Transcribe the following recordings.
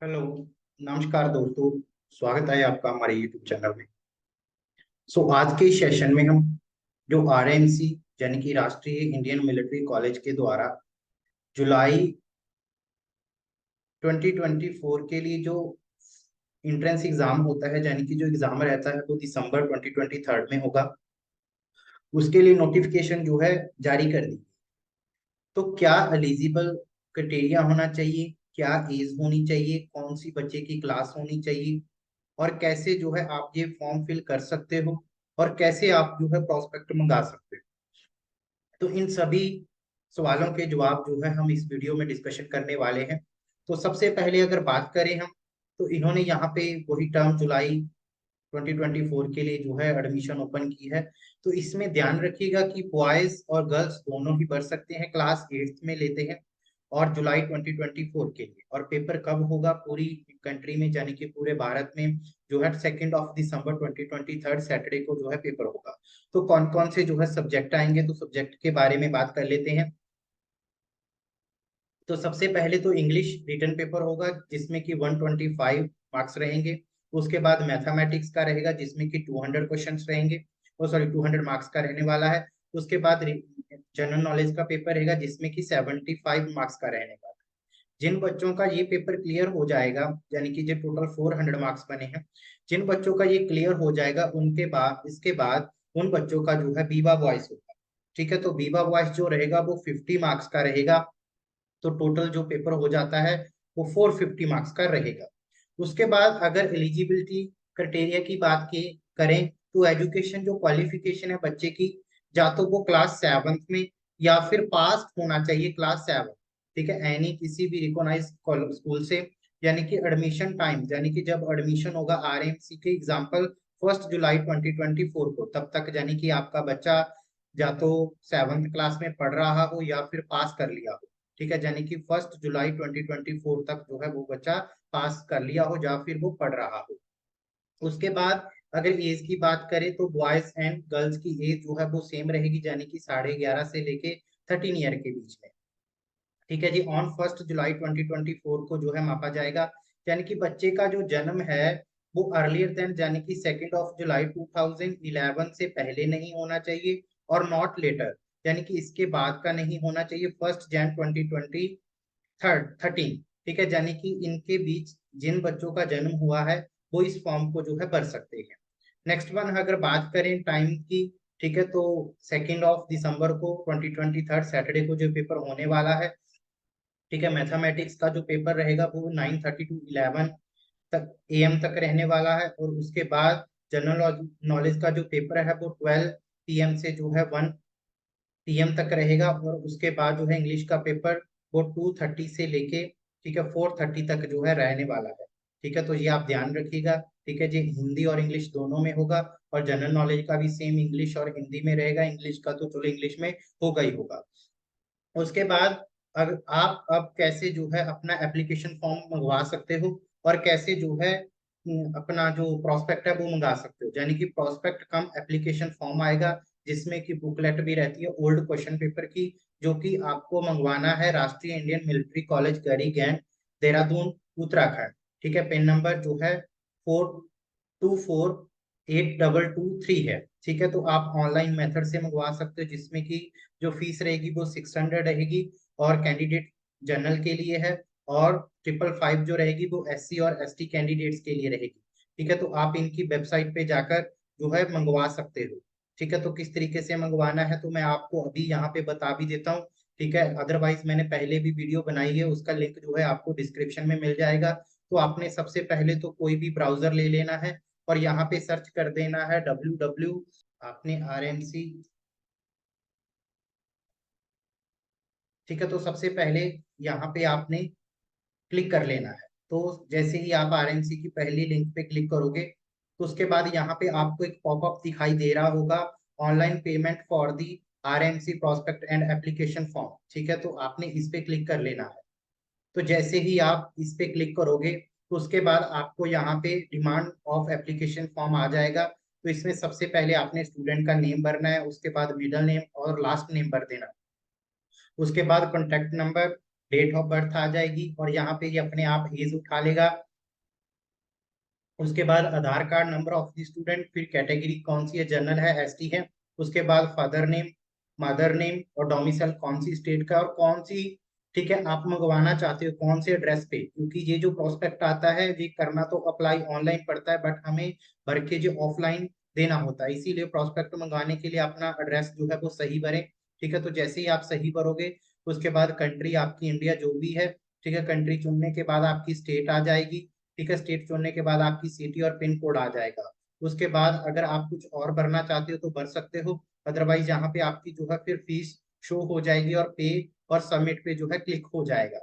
Hello. नमस्कार दोस्तों। स्वागत है आपका हमारे यूट्यूब चैनल में। आज के सेशन में हम जो आरएमसी यानी कि राष्ट्रीय इंडियन मिलिट्री कॉलेज के द्वारा जुलाई 2024 के लिए जो इंट्रेंस एग्जाम होता है यानी कि जो एग्जाम रहता है वो दिसंबर 2023 में होगा। उसके लिए नोटिफिकेशन जो है जारी कर दी। तो क्या एलिजिबल क्राइटेरिया होना चाहिए, क्या एज होनी चाहिए, कौन सी बच्चे की क्लास होनी चाहिए, और कैसे जो है आप ये फॉर्म फिल कर सकते हो, और कैसे आप जो है प्रोस्पेक्ट मंगा सकते हो। तो इन सभी सवालों के जवाब जो है हम इस वीडियो में डिस्कशन करने वाले हैं। तो सबसे पहले अगर बात करें हम, तो इन्होंने यहाँ पे वही टर्म जुलाई 2024 के लिए जो है एडमिशन ओपन की है। तो इसमें ध्यान रखिएगा कि बॉयज और गर्ल्स दोनों ही भर सकते हैं, क्लास 8th में लेते हैं। और जुलाई 2024 के लिए, और पेपर कब होगा पूरी कंट्री में यानी कि पूरे भारत में, जो है 2 दिसंबर 2023 सैटरडे को जो है पेपर होगा। तो कौन कौन से जो है सब्जेक्ट आएंगे, तो सब्जेक्ट के बारे में बात कर लेते हैं। तो सबसे पहले तो इंग्लिश रिटन पेपर होगा जिसमें कि 125 मार्क्स रहेंगे। उसके बाद मैथमेटिक्स का रहेगा जिसमें कि 200 क्वेश्चंस रहेंगे, वो सॉरी 200 मार्क्स का रहने वाला है। उसके बाद जनरल नॉलेज का पेपर रहेगा जिसमें कि 75 मार्क्स का रहने वाला है। जिन बच्चों का ये पेपर क्लियर हो जाएगा, यानी कि जो टोटल 400 मार्क्स बने हैं, जिन बच्चों का ये क्लियर हो जाएगा उनके बाद इसके बाद उन बच्चों का जो है बीबा वॉइस होगा। ठीक है, तो बीबा वॉइस जो रहेगा वो 50 मार्क्स का रहेगा। तो टोटल जो पेपर हो जाता है वो 450 मार्क्स का रहेगा। उसके बाद अगर एलिजिबिलिटी क्राइटेरिया की बात की करें, तो एजुकेशन जो क्वालिफिकेशन है बच्चे की, या तो वो क्लास 7th में या फिर पास होना चाहिए क्लास 7। ठीक है, एनी किसी भी रिकॉग्नाइज स्कूल से। यानी कि एडमिशन टाइम, यानी कि जब एडमिशन होगा आरएमसी के एग्जाम्पल 1 जुलाई 2024 को, तब तक यानी कि आपका बच्चा या तो 7th क्लास में पढ़ रहा हो या फिर पास कर लिया हो। ठीक है, यानी कि 1 जुलाई 2024 तक जो है वो बच्चा पास कर लिया हो या फिर वो पढ़ रहा हो। उसके बाद अगर एज की बात करें तो बॉयज एंड गर्ल्स की एज जो है वो सेम रहेगी, यानी कि 11.5 से लेके 13 ईयर के बीच में। ठीक है जी, ऑन 1 जुलाई 2024 को जो है मापा जाएगा। यानी कि बच्चे का जो जन्म है वो अर्लियर देन, यानी कि 2 जुलाई 2011 से पहले नहीं होना चाहिए, और नॉट लेटर, यानी कि इसके बाद का नहीं होना चाहिए 1 जनवरी 2013। ठीक है, यानी कि इनके बीच जिन बच्चों का जन्म हुआ है वो इस फॉर्म को जो है भर सकते हैं। नेक्स्ट वन अगर बात करें टाइम की, ठीक है, तो 2 दिसंबर को 2023 सैटरडे को जो पेपर होने वाला है। ठीक है, मैथमेटिक्स का जो पेपर रहेगा वो 9:30 टू 11 तक एएम तक रहने वाला है। और उसके बाद जनरल नॉलेज का जो पेपर है वो 12 PM से जो है 1 PM तक रहेगा। और उसके बाद जो है इंग्लिश का पेपर वो 2:30 से लेके, ठीक है, 4:30 तक जो है रहने वाला है। ठीक है, तो ये आप ध्यान रखिएगा। ठीक है जी, हिंदी और इंग्लिश दोनों में होगा। और जनरल नॉलेज का भी सेम इंग्लिश और हिंदी में रहेगा, इंग्लिश का तो चलो इंग्लिश में होगा ही होगा। उसके बाद अगर आप अब कैसे जो है अपना एप्लीकेशन फॉर्म मंगवा सकते हो, और कैसे जो है अपना जो प्रोस्पेक्ट है वो मंगा सकते हो। यानी कि प्रोस्पेक्ट कम एप्लीकेशन फॉर्म आएगा जिसमें कि बुकलेट भी रहती है ओल्ड क्वेश्चन पेपर की, जो कि आपको मंगवाना है राष्ट्रीय इंडियन मिलिट्री कॉलेज गरी गैन, देहरादून, उत्तराखंड। ठीक है, पेन नंबर जो है 424822 है। ठीक है, तो आप ऑनलाइन मेथड से मंगवा सकते हो जिसमें कि जो फीस रहेगी वो 600 रहेगी, और कैंडिडेट जनरल के लिए है। और 555 जो रहेगी वो SC और ST कैंडिडेट्स के लिए रहेगी। ठीक है, तो आप इनकी वेबसाइट पे जाकर जो है मंगवा सकते हो। ठीक है, तो किस तरीके से मंगवाना है तो मैं आपको अभी यहाँ पे बता भी देता हूँ। ठीक है, अदरवाइज मैंने पहले भी वीडियो बनाई है, उसका लिंक जो है आपको डिस्क्रिप्शन में मिल जाएगा। तो आपने सबसे पहले तो कोई भी ब्राउजर ले लेना है, और यहाँ पे सर्च कर देना है www, आपने RMC। ठीक है, तो सबसे पहले यहाँ पे आपने क्लिक कर लेना है। तो जैसे ही आप आरएमसी की पहली लिंक पे क्लिक करोगे, तो उसके बाद यहाँ पे आपको एक पॉपअप दिखाई दे रहा होगा, online payment for the RMC prospect and application form. ठीक है, तो आपने इस पे क्लिक कर लेना है। तो जैसे ही आप इस पे क्लिक करोगे, तो उसके बाद आपको यहाँ पे डिमांड ऑफ एप्लीकेशन फॉर्म आ जाएगा। तो इसमें सबसे पहले आपने स्टूडेंट का नेम भरना है, उसके बाद मिडिल नेम और लास्ट नेम भर देना। उसके बाद contact number, date of birth आ जाएगी और यहाँ पे ये अपने आप एज उठा लेगा। उसके बाद Aadhaar card, number of the student, फिर कैटेगरी कौन सी है, जनरल है, एसटी है। उसके बाद फादर नेम, मदर नेम और डोमिसाइल कौन सी स्टेट का और कौन सी, ठीक है, आप मंगवाना चाहते हो कौन से एड्रेस पे, क्योंकि ये जो प्रोस्पेक्ट आता है ये करना तो अप्लाई ऑनलाइन पड़ता है, बट हमें भर के जो ऑफलाइन देना होता है, इसीलिए प्रोस्पेक्ट मंगवाने के लिए अपना एड्रेस जो है वो सही भरें। ठीक है, तो जैसे ही आप सही भरोगे उसके बाद कंट्री आपकी इंडिया जो भी है, ठीक है, कंट्री चुनने के बाद आपकी स्टेट आ जाएगी। ठीक है, स्टेट चुनने के बाद आपकी सिटी और पिन कोड आ जाएगा। उसके बाद अगर आप कुछ और भरना चाहते हो तो भर सकते हो, अदरवाइज यहाँ पे आपकी जो है फिर फीस शो हो जाएगी और पे और सबमिट पे जो है क्लिक हो जाएगा।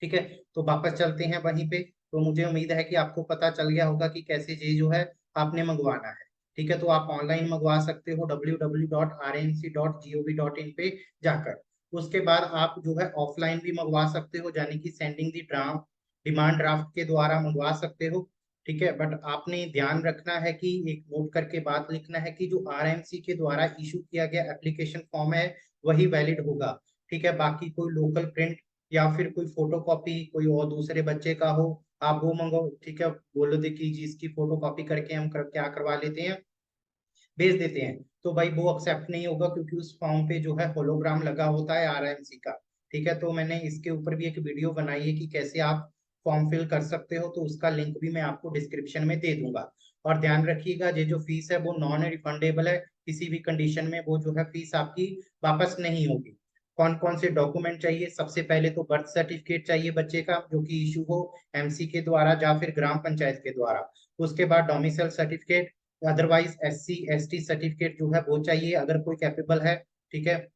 ठीक है, तो वापस चलते हैं वहीं पे। तो मुझे उम्मीद है कि आपको पता चल गया होगा कि कैसे ये जो है आपने मंगवाना है। ठीक है, तो आप ऑनलाइन मंगवा सकते हो www.rnc.gov.in पे जाकर। उसके बाद आप जो है ऑफलाइन भी मंगवा सकते हो, यानी कि सेंडिंग दी ड्राफ्ट, डिमांड ड्राफ्ट के द्वारा मंगवा सकते हो। ठीक है, बट आपने ध्यान रखना है कि एक नोट करके बात लिखना है कि जो आरएमसी के द्वारा इशू किया गया एप्लीकेशन फॉर्म है वही वैलिड होगा। ठीक है, बाकी कोई लोकल प्रिंट या फिर कोई फोटो कॉपी कोई और दूसरे बच्चे का हो, आप वो मंगो, ठीक है, बोलो दे कि जी इसकी फोटो कॉपी करके हम क्या करवा लेते हैं, भेज देते हैं, तो भाई वो एक्सेप्ट नहीं होगा, क्योंकि उस फॉर्म पे जो है होलोग्राम लगा होता है आरएमसी का। ठीक है, तो मैंने इसके ऊपर भी एक वीडियो बनाई है कि कैसे आप फॉर्म फिल कर सकते हो, तो उसका लिंक भी मैं आपको डिस्क्रिप्शन में दे दूंगा। और ध्यान रखिएगा ये जो फीस है वो नॉन रिफंडेबल है, किसी भी कंडीशन में वो जो है फीस आपकी वापस नहीं होगी। कौन कौन से डॉक्यूमेंट चाहिए, सबसे पहले तो बर्थ सर्टिफिकेट चाहिए बच्चे का जो कि इशू हो एमसी के द्वारा या फिर ग्राम पंचायत के द्वारा। उसके बाद domicile certificate, otherwise SC ST certificate जो है वो चाहिए अगर कोई कैपेबल है। ठीक है,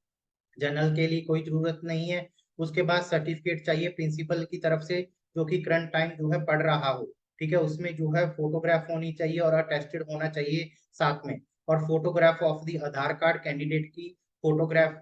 जनरल के लिए कोई जरूरत नहीं है। उसके बाद सर्टिफिकेट चाहिए प्रिंसिपल की तरफ से जो कि करंट टाइम जो है पढ़ रहा हो। ठीक है, उसमें जो है फोटोग्राफ होनी चाहिए और अटेस्टेड होना चाहिए साथ में। और photograph of the Aadhaar card candidate की फोटोग्राफ,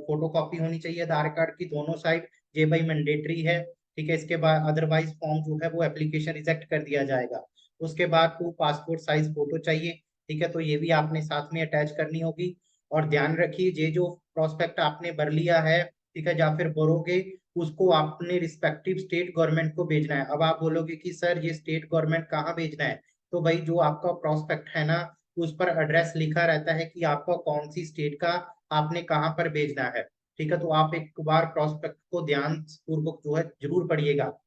फोटो कॉपी होनी चाहिए आधार कार्ड की दोनों साइड, ये भाई मैंडेटरी है। ठीक है, इसके बाद अदरवाइज फॉर्म जो है वो एप्लीकेशन रिजेक्ट कर दिया जाएगा। उसके बाद 2 पासपोर्ट साइज फोटो चाहिए। ठीक है, तो ये भी आपने साथ में अटैच करनी होगी। और ध्यान रखिए ये जो प्रोस्पेक्ट आपने भर लिया है, ठीक है, या फिर भरोगे, उसको आपने रिस्पेक्टिव स्टेट गवर्नमेंट को भेजना है। अब आप बोलोगे कि सर ये स्टेट गवर्नमेंट कहाँ भेजना है, तो भाई जो आपका प्रोस्पेक्ट है ना उस पर एड्रेस लिखा रहता है कि आपका कौन सी स्टेट का आपने कहाँ पर भेजना है। ठीक है, तो आप एक बार प्रोस्पेक्ट को ध्यान पूर्वक जो है जरूर पढ़िएगा।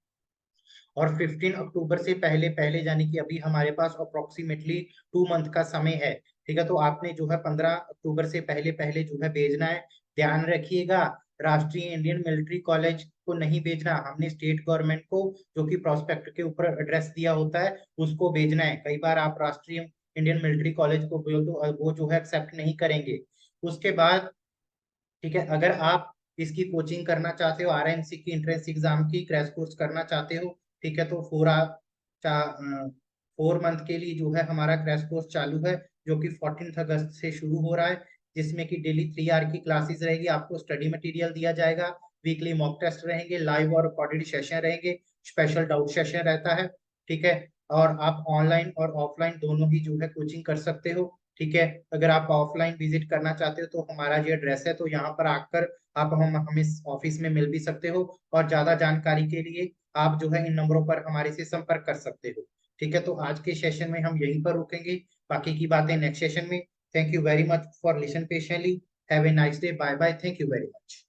और 15 अक्टूबर से पहले पहले, यानी कि अभी हमारे पास अप्रोक्सीमेटली 2 मंथ का समय है। ठीक है, तो आपने जो है 15 अक्टूबर से पहले पहले जो है भेजना है। ध्यान रखिएगा, राष्ट्रीय इंडियन मिलिट्री कॉलेज को नहीं भेजना, हमने स्टेट गवर्नमेंट को जो कि प्रोस्पेक्ट के ऊपर एड्रेस दिया होता है उसको भेजना है। कई बार आप राष्ट्रीय इंडियन मिलिट्री कॉलेज को बोल तो वो जो है एक्सेप्ट नहीं करेंगे। उसके बाद, ठीक है, अगर आप इसकी कोचिंग करना चाहते हो, आरएमसी की एंट्रेंस एग्जाम की क्रैश कोर्स करना चाहते हो, ठीक है, तो 4 मंथ के लिए जो है हमारा क्रैश कोर्स चालू है, जो कि 14 अगस्त से शुरू हो रहा है, जिसमें कि डेली 3 आवर की क्लासेस रहेगी, आपको स्टडी मटेरियल दिया जाएगा, वीकली मॉक टेस्ट रहेंगे, लाइव और रिकॉर्डेड सेशन रहेंगे, स्पेशल डाउट सेशन रहता है। ठीक है, और आप ऑनलाइन और ऑफलाइन दोनों ही जो है कोचिंग कर सकते हो। ठीक है, अगर आप ऑफलाइन विजिट करना चाहते हो तो हमारा जो एड्रेस है, तो यहाँ पर आकर आप हम हमें ऑफिस में मिल भी सकते हो। और ज्यादा जानकारी के लिए आप जो है इन नंबरों पर हमारे से संपर्क कर सकते हो। ठीक है, तो आज के सेशन में हम यहीं पर रुकेंगे, बाकी की बातें नेक्स्ट सेशन में। Thank you very much for listen patiently. Have a nice day, bye bye, thank you very much.